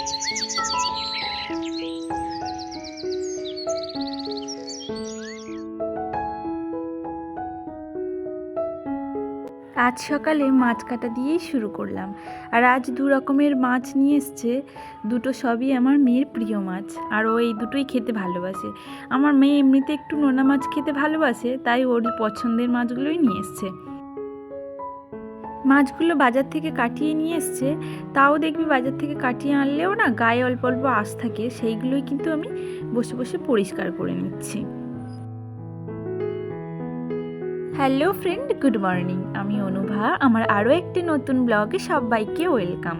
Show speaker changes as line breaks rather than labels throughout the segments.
আজ সকালে মাছ কাটা দিয়েই শুরু করলাম। আর আজ দু রকমের মাছ নিয়ে এসছে, দুটো সবই আমার মেয়ের প্রিয় মাছ, আর ও এই দুটোই খেতে ভালোবাসে। আমার মেয়ে এমনিতে একটু নোনা মাছ খেতে ভালোবাসে, তাই ওরই পছন্দের মাছগুলোই নিয়ে এসছে। মাছগুলো বাজার থেকে কাটিয়ে নিয়ে এসছে, তাও দেখবি বাজার থেকে কাটিয়ে আনলেও না গায়ে অল্প অল্প আঁশ থাকে, সেইগুলোই কিন্তু আমি বসে বসে পরিষ্কার করে নিচ্ছি। Hello friend, good morning. আমি অনুভা, আমার আরও একটি নতুন ব্লগে সবাইকে ওয়েলকাম।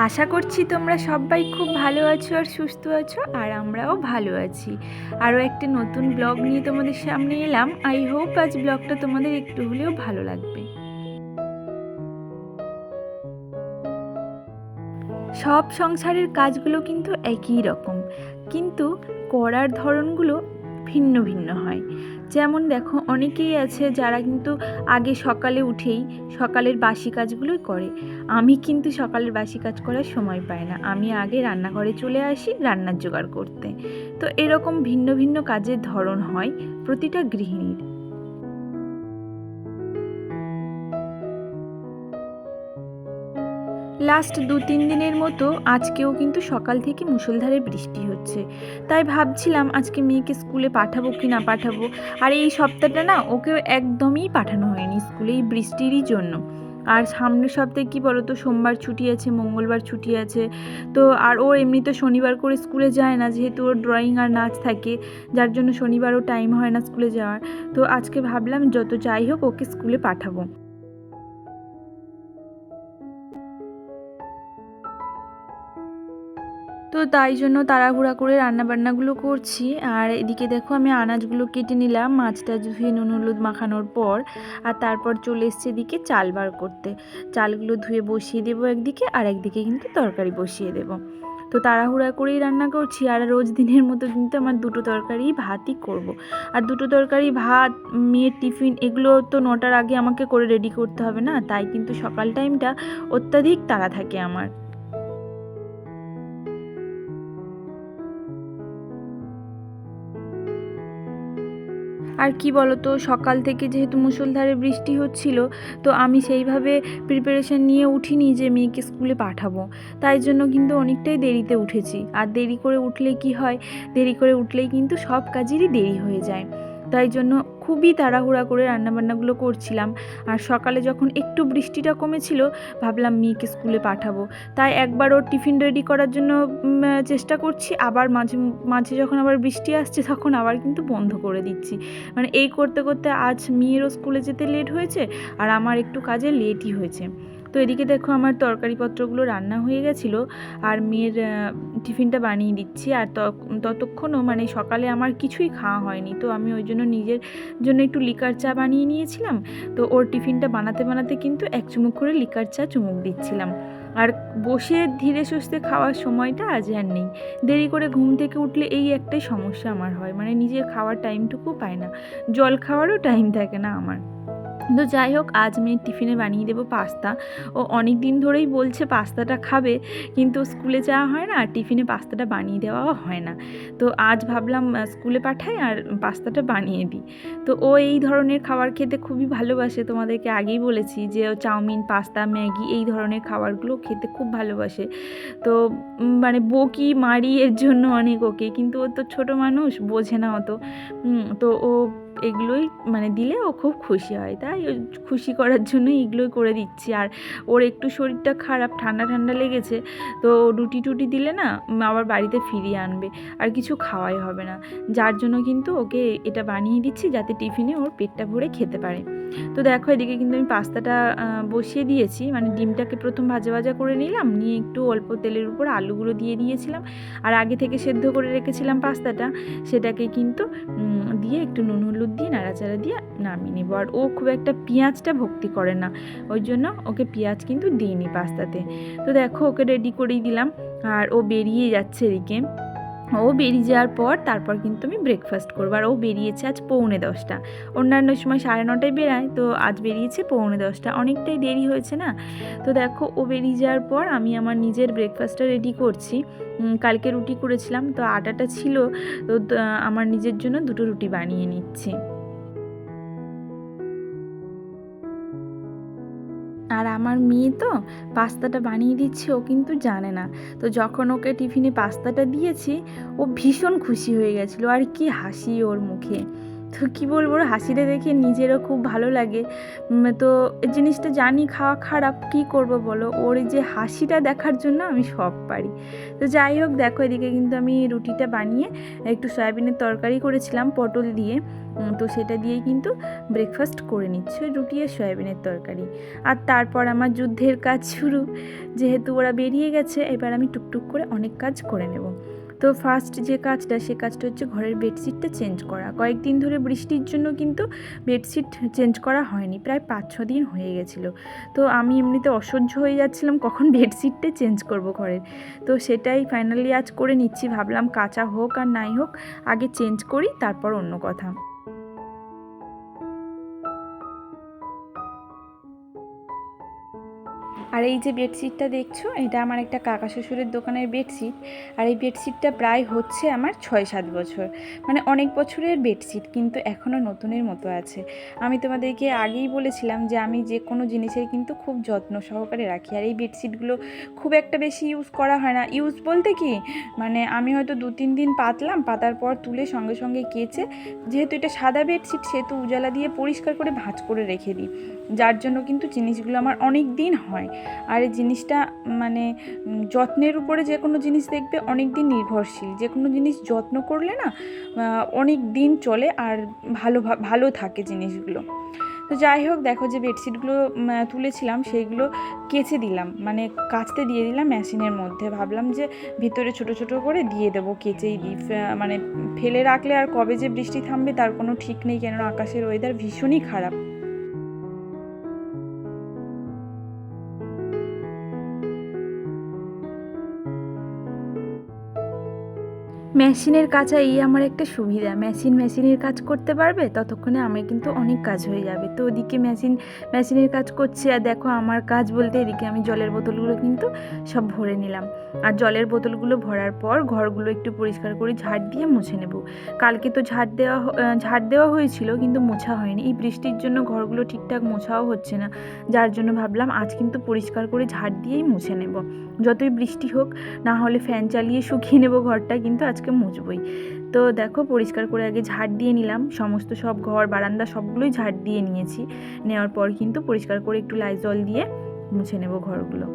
আশা করছি তোমরা সবাই খুব ভালো আছো আর সুস্থ আছো, আর আমরাও ভালো আছি। আরও একটি নতুন ব্লগ নিয়ে তোমাদের সামনে এলাম। আই হোপ আজ ব্লগটা তোমাদের একটু হলেও ভালো লাগবে। সব সংসারের কাজগুলো কিন্তু একই রকম, কিন্তু করার ধরনগুলো ভিন্ন ভিন্ন হয়। যেমন দেখো, অনেকেই আছে যারা কিন্তু আগে সকালে উঠেই সকালের বাসি কাজগুলোই করে। আমি কিন্তু সকালের বাসি কাজ করার সময় পাই না, আমি আগে রান্নাঘরে চলে আসি রান্নার জোগাড় করতে। তো এরকম ভিন্ন ভিন্ন কাজের ধরন হয় প্রতিটা গৃহিণীর। লাস্ট 2-3 দিনের মতো আজকেও কিন্তু সকাল থেকে মুষলধারে বৃষ্টি হচ্ছে, তাই ভাবছিলাম আজকে মেয়েকে স্কুলে পাঠাবো কি না পাঠাবো। আর এই সপ্তাহটা না ওকে একদমই পাঠানো হয়নি স্কুলে এই বৃষ্টিরই জন্য। আর সামনের সপ্তাহে কী বলো তো, সোমবার ছুটি আছে, মঙ্গলবার ছুটি আছে। তো আর ও এমনিতে শনিবার করে স্কুলে যায় না, যেহেতু ওর ড্রয়িং আর নাচ থাকে, যার জন্য শনিবারও টাইম হয় না স্কুলে যাওয়ার। তো আজকে ভাবলাম যত যাই হোক ওকে স্কুলে পাঠাবো। তো তাই জন্য তাড়াহুড়া করে রান্নাবান্নাগুলো করছি। আর এদিকে দেখো, আমি আনাজগুলো কেটে নিলাম মাছটা ধুয়ে নুন হলুদ মাখানোর পর। আর তারপর চলে এসছে এদিকে চাল বার করতে। চালগুলো ধুয়ে বসিয়ে দেবো একদিকে, আর একদিকে কিন্তু তরকারি বসিয়ে দেবো। তো তাড়াহুড়া করেই রান্না করছি। আর রোজ দিনের মতো কিন্তু আমার দুটো তরকারি ভাতই করব। আর দুটো তরকারি ভাত, মেয়ের টিফিন, এগুলো তো 9টার আগে আমাকে করে রেডি করতে হবে না, তাই কিন্তু সকাল টাইমটা অত্যাধিক তাড়া থাকে আমার। আর কি বলতো, সকাল থেকে যেহেতু মুষলধারে বৃষ্টি হচ্ছিল, তো আমি সেইভাবে প্রিপারেশান নিয়ে উঠিনি যে মেয়েকে স্কুলে পাঠাবো। তাই জন্য কিন্তু অনেকটাই দেরিতে উঠেছি। আর দেরি করে উঠলে কি হয়, দেরি করে উঠলেই কিন্তু সব কাজেরই দেরি হয়ে যায়। তাই জন্য খুবই তাড়াহুড়া করে রান্নাবান্নাগুলো করছিলাম। আর সকালে যখন একটু বৃষ্টিটা কমেছিল, ভাবলাম মেয়েকে স্কুলে পাঠাবো, তাই একবার ওর টিফিন রেডি করার জন্য চেষ্টা করছি, আবার মাঝে মাঝে যখন আবার বৃষ্টি আসছে তখন আবার কিন্তু বন্ধ করে দিচ্ছি। মানে এই করতে করতে আজ মেয়েরও স্কুলে যেতে লেট হয়েছে, আর আমার একটু কাজে লেটই হয়েছে। তো এদিকে দেখো, আমার তরকারিপত্রগুলো রান্না হয়ে গেছিলো, আর মেয়ের টিফিনটা বানিয়ে দিচ্ছি। আর ততক্ষণও মানে সকালে আমার কিছুই খাওয়া হয়নি, তো আমি ওই জন্য নিজের জন্য একটু লিকার চা বানিয়ে নিয়েছিলাম। তো ওর টিফিনটা বানাতে বানাতে কিন্তু এক চুমুক করে লিকার চা চুমুক দিচ্ছিলাম। আর বসে ধীরে সুস্থে খাওয়ার সময়টা আজ আর নেই। দেরি করে ঘুম থেকে উঠলে এই একটাই সমস্যা আমার হয়, মানে নিজের খাওয়ার টাইমটুকু পায় না, জল খাওয়ারও টাইম থাকে না আমার। তো যাই হোক, আজ মেয়ের টিফিনে বানিয়ে দেবো পাস্তা। ও অনেক দিন ধরেই বলছে পাস্তাটা খাবে, কিন্তু স্কুলে যাওয়া হয় না, আর টিফিনে পাস্তাটা বানিয়ে দেওয়াও হয় না। তো আজ ভাবলাম স্কুলে পাঠাই আর পাস্তাটা বানিয়ে দিই। তো ও এই ধরনের খাবার খেতে খুবই ভালোবাসে, তোমাদেরকে আগেই বলেছি যে ও চাউমিন, পাস্তা, ম্যাগি এই ধরনের খাবারগুলো খেতে খুব ভালোবাসে। তো মানে বকি মারি এর জন্য অনেক ওকে, কিন্তু ও তো ছোটো মানুষ, বোঝে না অত। তো ও এগুলোই মানে দিলে ও খুব খুশি হয়, তাই খুশি করার জন্যই এগুলোই করে দিচ্ছি। আর ওর একটু শরীরটা খারাপ, ঠান্ডা ঠান্ডা লেগেছে, তো রুটি টুটি দিলে না আবার বাড়িতে ফিরিয়ে আনবে, আর কিছু খাওয়াই হবে না। যার জন্য কিন্তু ওকে এটা বানিয়ে দিচ্ছি, যাতে টিফিনে ওর পেটটা ভরে খেতে পারে। তো দেখো, এদিকে কিন্তু আমি পাস্তাটা বসিয়ে দিয়েছি। মানে ডিমটাকে প্রথম ভাজা ভাজা করে নিলাম, নিয়ে একটু অল্প তেলের উপর আলুগুলো দিয়ে দিয়েছিলাম। আর আগে থেকে সেদ্ধ করে রেখেছিলাম পাস্তাটা, সেটাকে কিন্তু দিয়ে একটু নুন হলুদ দিয়ে নাড়াচাড়া দিয়ে নামিয়ে নেবো। আর ও খুব একটা পেঁয়াজটা ভক্তি করে না, ওই জন্য ওকে পেঁয়াজ কিন্তু দিইনি পাস্তাতে। তো দেখো, ওকে রেডি করেই দিলাম, আর ও বেরিয়ে যাচ্ছে এদিকে। ও বেরিয়ে যাওয়ার পর তারপর কিন্তু আমি ব্রেকফাস্ট করবো। আর ও বেরিয়েছে আজ 9:45। অন্যান্য সময় 9:30টায় বেরায়, তো আজ বেরিয়েছে 9:45, অনেকটাই দেরি হয়েছে না। তো দেখো ও বেরিয়ে যাওয়ার পর আমি আমার নিজের ব্রেকফাস্টটা রেডি করছি। কালকে রুটি করেছিলাম, তো আটাটা ছিল, তো আমার নিজের জন্য 2টো রুটি বানিয়ে নিচ্ছি। আর আমার মেয়ে তো পাস্তাটা বানিয়ে দিচ্ছে, ও কিন্তু জানে না। তো যখন ওকে টিফিনে পাস্তাটা দিয়েছি, ও ভীষণ খুশি হয়ে গেছিলো। আর কি হাসি ওর মুখে, তো কী বলবো, ওর হাসিটা দেখে নিজেরও খুব ভালো লাগে। তো এই জিনিসটা জানি খাওয়া খারাপ, কী করব বলো, ওর এই যে হাসিটা দেখার জন্য আমি সব পারি। তো যাই হোক, দেখো এদিকে কিন্তু আমি রুটিটা বানিয়ে একটু সয়াবিনের তরকারি করেছিলাম পটল দিয়ে, তো সেটা দিয়েই কিন্তু ব্রেকফাস্ট করে নিচ্ছি, রুটি আর সয়াবিনের তরকারি। আর তারপর আমার যুদ্ধের কাজ শুরু। যেহেতু ওরা বেরিয়ে গেছে, এবার আমি টুকটুক করে অনেক কাজ করে নেব। তো ফার্স্ট যে কাজটা, সে কাজটা হচ্ছে ঘরের বেডশিটটা চেঞ্জ করা। কয়েকদিন ধরে বৃষ্টির জন্য কিন্তু বেডশিট চেঞ্জ করা হয়নি, প্রায় 5-6 দিন হয়ে গেছিলো। তো আমি এমনিতে অসহ্য হয়ে যাচ্ছিলাম কখন বেডশিটটা চেঞ্জ করব ঘরের। তো সেটাই ফাইনালি আজ করে নিচ্ছি। ভাবলাম কাঁচা হোক আর নাই হোক, আগে চেঞ্জ করি, তারপর অন্য কথা। আর এই যে বেডশিটটা দেখছো, এটা আমার একটা কাকা শ্বশুরের দোকানের বেডশিট। আর এই বেডশিটটা প্রায় হচ্ছে আমার 6-7 বছর, মানে অনেক বছরের বেডশিট, কিন্তু এখনও নতুনের মতো আছে। আমি তোমাদেরকে আগেই বলেছিলাম যে আমি যে কোনো জিনিসের কিন্তু খুব যত্ন সহকারে রাখি। আর এই বেডশিটগুলো খুব একটা বেশি ইউজ করা হয় না। ইউজ বলতে কি, মানে আমি হয়তো 2-3 দিন পাতলাম, পাতার পর তুলে সঙ্গে সঙ্গে কেচে, যেহেতু এটা সাদা বেডশিট সেহেতু উজালা দিয়ে পরিষ্কার করে ভাঁজ করে রেখে দিই, যার জন্য কিন্তু জিনিসগুলো আমার অনেক দিন হয়। আর এই জিনিসটা মানে যত্নের উপরে যে কোনো জিনিস দেখবে অনেক দিন নির্ভরশীল। যে কোনো জিনিস যত্ন করলে না অনেক দিন চলে আর ভালো থাকে জিনিসগুলো। তো যাই হোক, দেখো যে বেডশিটগুলো তুলেছিলাম সেইগুলো কেচে দিলাম, মানে কাচতে দিয়ে দিলাম মেশিনের মধ্যে। ভাবলাম যে ভিতরে ছোট ছোট করে দিয়ে দেবো, কেচেই দিই, মানে ফেলে রাখলে আর কবে যে বৃষ্টি থামবে তার কোনো ঠিক নেই, কেননা আকাশের ওয়েদার ভীষণই খারাপ। মেশিনের কাজা এই আমার একটা সুবিধা, মেশিনের কাজ করতে পারবে, ততক্ষণে আমার কিন্তু অনেক কাজ হয়ে যাবে। তো ওদিকে মেশিনের কাজ করছে, আর দেখো আমার কাজ বলতে এদিকে আমি জলের বোতলগুলো কিন্তু সব ভরে নিলাম। আর জলের বোতলগুলো ভরার পর ঘরগুলো একটু পরিষ্কার করে ঝাড় দিয়ে মুছে নেব। কালকে তো ঝাড় দেওয়া হয়েছিল, কিন্তু মোছা হয়নি। এই বৃষ্টির জন্য ঘরগুলো ঠিকঠাক মোছাও হচ্ছে না, যার জন্য ভাবলাম আজ কিন্তু পরিষ্কার করে ঝাড় দিয়েই মুছে নেব। যতই বৃষ্টি হোক, না হলে ফ্যান চালিয়ে শুকিয়ে নেব ঘরটা, কিন্তু আজকে মুছবই। তো দেখো পরিষ্কার করে আগে ঝাড় দিয়ে নিলাম, সমস্ত সব ঘর বারান্দা সবগুলোই ঝাড় দিয়ে নিয়েছি। নেওয়ার পর কিন্তু পরিষ্কার করে একটু লাইজল দিয়ে মুছে নেব ঘরগুলো।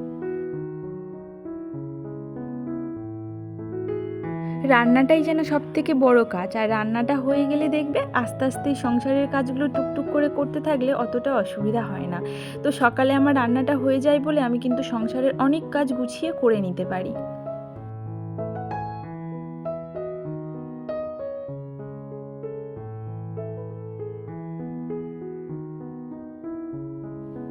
রান্নাটাই যেন সব থেকে বড় কাজ, আর রান্নাটা হয়ে গেলে দেখবে আস্তে আস্তে সংসারের কাজগুলো টুকটুক করে করতে থাকলে অতটা অসুবিধা হয় না। তো সকালে আমার রান্নাটা হয়ে যায় বলে আমি কিন্তু সংসারের অনেক কাজ গুছিয়ে করে নিতে পারি।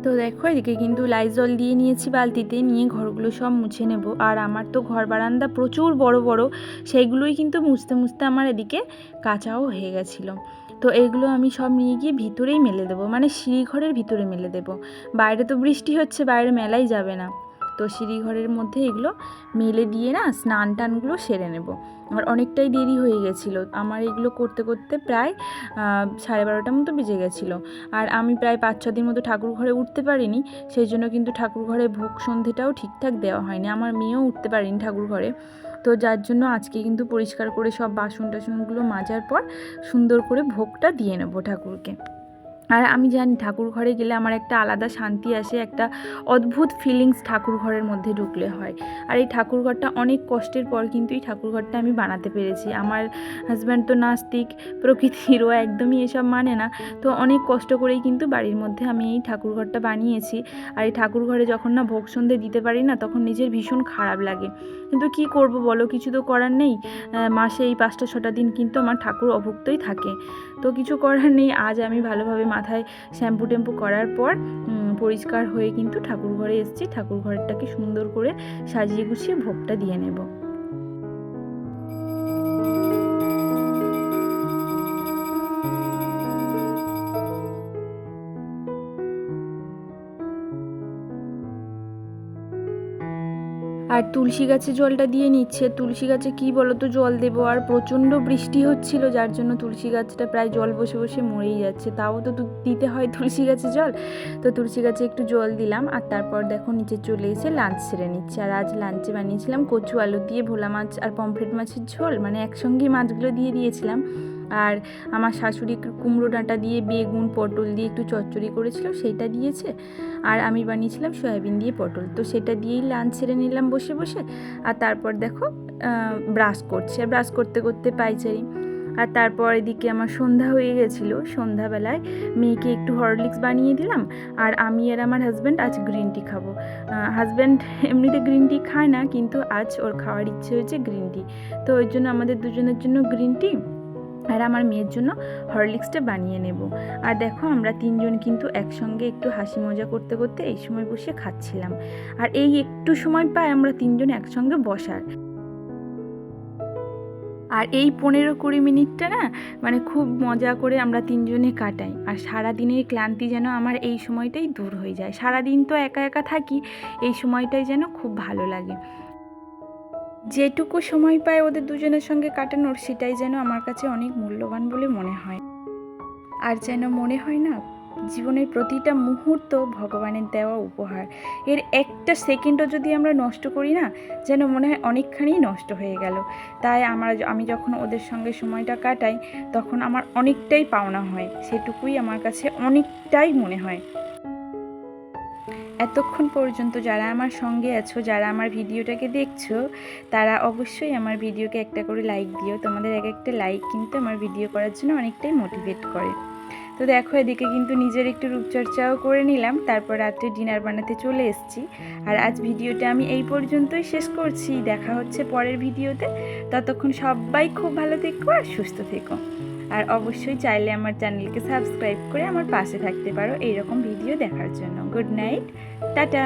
তো দেখো এদিকে কিন্তু লাইজল দিয়ে নিয়েছি বালতিতে, নিয়ে ঘরগুলো সব মুছে নেব। আর আমার তো ঘর বারান্দা প্রচুর বড় বড়, সেইগুলোই কিন্তু মুছতে মুছতে আমার এদিকে কাঁচাও হয়ে গেছিলো। তো এগুলো আমি সব নিয়ে গিয়ে ভিতরেই মেলে দেবো, মানে সিঁড়িঘরের ভিতরে মেলে দেবো। বাইরে তো বৃষ্টি হচ্ছে, বাইরে মেলাই যাবে না। তো সিঁড়িঘরের মধ্যে এগুলো মেলে দিয়ে না স্নান টানগুলো সেরে নেব। আমার অনেকটাই দেরি হয়ে গেছিলো, আমার এগুলো করতে করতে প্রায় 12:30টার মতো বেজে গেছিলো। আর আমি প্রায় 5-6 দিন মতো ঠাকুর ঘরে উঠতে পারিনি, সেই জন্য কিন্তু ঠাকুর ঘরে ভোগ সন্ধেটাও ঠিকঠাক দেওয়া হয়নি। আমার মেয়েও উঠতে পারিনি ঠাকুর ঘরে। তো যার জন্য আজকে কিন্তু পরিষ্কার করে সব বাসন টাসনগুলো মাজার পর সুন্দর করে ভোগটা দিয়ে নেবো ঠাকুরকে। আর আমি জানি ঠাকুর ঘরে গেলে আমার একটা আলাদা শান্তি আসে, একটা অদ্ভুত ফিলিংস ঠাকুর ঘরের মধ্যে ঢুকলে হয়। আর এই ঠাকুর ঘরটা অনেক কষ্টের পর কিন্তু এই ঠাকুর ঘরটা আমি বানাতে পেরেছি। আমার হাজব্যান্ড তো নাস্তিক প্রকৃতির, ও একদমই এসব মানে না। তো অনেক কষ্ট করেই কিন্তু বাড়ির মধ্যে আমি এই ঠাকুর ঘরটা বানিয়েছি। আর এই ঠাকুর ঘরে যখন না ভোগ সন্ধে দিতে পারি না, তখন নিজের ভীষণ খারাপ লাগে। কিন্তু কি করব বলো, কিছু তো করার নেই। মাসে এই 5-6টা দিন কিন্তু আমার ঠাকুর অভুক্তই থাকে। তো কিছু করার নেই। আজ আমি ভালোভাবে মাথায় শ্যাম্পু ট্যাম্পু করার পর পরিষ্কার হয়ে কিন্তু ঠাকুর ঘরে এসেছি। ঠাকুর ঘরটাকে সুন্দর করে সাজিয়ে গুছিয়ে ভোগটা দিয়ে নেব। আর তুলসী গাছে জলটা দিয়ে নিচ্ছে। তুলসী গাছে কী বলো তো জল দেবো, আর প্রচণ্ড বৃষ্টি হচ্ছিল, যার জন্য তুলসী গাছটা প্রায় জল বসে বসে মরেই যাচ্ছে। তাও তো দিতে হয় তুলসী গাছে জল, তো তুলসী গাছে একটু জল দিলাম। আর তারপর দেখো নিচে চলে এসে লাঞ্চ সেরে নিচ্ছে। আর আজ লাঞ্চে বানিয়েছিলাম কচু আলু দিয়ে ভোলা মাছ আর পমফ্রেট মাছের ঝোল, মানে একসঙ্গেই মাছগুলো দিয়ে দিয়েছিলাম। আর আমার শাশুড়ি একটু কুমড়ো ডাঁটা দিয়ে বেগুন পটল দিয়ে একটু চচ্চড়ি করেছিল, সেইটা দিয়েছে। আর আমি বানিয়েছিলাম সয়াবিন দিয়ে পটল, তো সেটা দিয়েই লাঞ্চ সেরে নিলাম বসে বসে। আর তারপর দেখো ব্রাশ করছে, ব্রাশ করতে করতে পাইচারি। আর তারপর এদিকে আমার সন্ধ্যা হয়ে গেছিলো। সন্ধ্যাবেলায় মেয়েকে একটু হরলিক্স বানিয়ে দিলাম। আর আমি আর আমার হাজব্যান্ড আজ গ্রিন টি খাবো। হাজব্যান্ড এমনিতে গ্রিন টি খায় না, কিন্তু আজ ওর খাওয়ার ইচ্ছে হয়েছে গ্রিন টি, তো ওই জন্য আমাদের দুজনের জন্য গ্রিন টি আর আমার মেয়ের জন্য হরলিক্সটা বানিয়ে নেব। আর দেখো আমরা তিনজন কিন্তু একসঙ্গে একটু হাসি মজা করতে করতে এই সময় বসে খাচ্ছিলাম। আর এই একটু সময় পাই আমরা তিনজন একসঙ্গে বসার। আর এই 15-20 মিনিটটা না মানে খুব মজা করে আমরা তিনজনে কাটাই। আর সারাদিনের ক্লান্তি যেন আমার এই সময়টাই দূর হয়ে যায়। সারাদিন তো একা একা থাকি, এই সময়টাই যেন খুব ভালো লাগে। যেটুকু সময় পায় ওদের দুজনের সঙ্গে কাটানোর, সেটাই যেন আমার কাছে অনেক মূল্যবান বলে মনে হয়। আর যেন মনে হয় না, জীবনের প্রতিটা মুহূর্ত ভগবানের দেওয়া উপহার। এর একটা সেকেন্ডও যদি আমরা নষ্ট করি না, যেন মনে হয় অনেকখানি নষ্ট হয়ে গেল। তাই আমি যখন ওদের সঙ্গে সময়টা কাটাই, তখন আমার অনেকটাই পাওনা হয়, সেটুকুই আমার কাছে অনেকটাই মনে হয়। এতক্ষণ পর্যন্ত যারা আমার সঙ্গে আছো, যারা আমার ভিডিওটাকে দেখছো, তারা অবশ্যই আমার ভিডিওকে একটা করে লাইক দিও। তোমাদের এক একটা লাইক কিন্তু আমার ভিডিও করার জন্য অনেকটাই মোটিভেট করে। তো দেখো এদিকে কিন্তু নিজের একটু রূপচর্চাও করে নিলাম, তারপর রাত্রে ডিনার বানাতে চলে এসেছি। আর আজ ভিডিওটা আমি এই পর্যন্তই শেষ করছি। দেখা হচ্ছে পরের ভিডিওতে। ততক্ষণ সবাই খুব ভালো থেকো আর সুস্থ থেকো। আর অবশ্যই চাইলে আমার চ্যানেলকে সাবস্ক্রাইব করে আমার পাশে থাকতে পারো এইরকম ভিডিও দেখার জন্য। Good night, tata.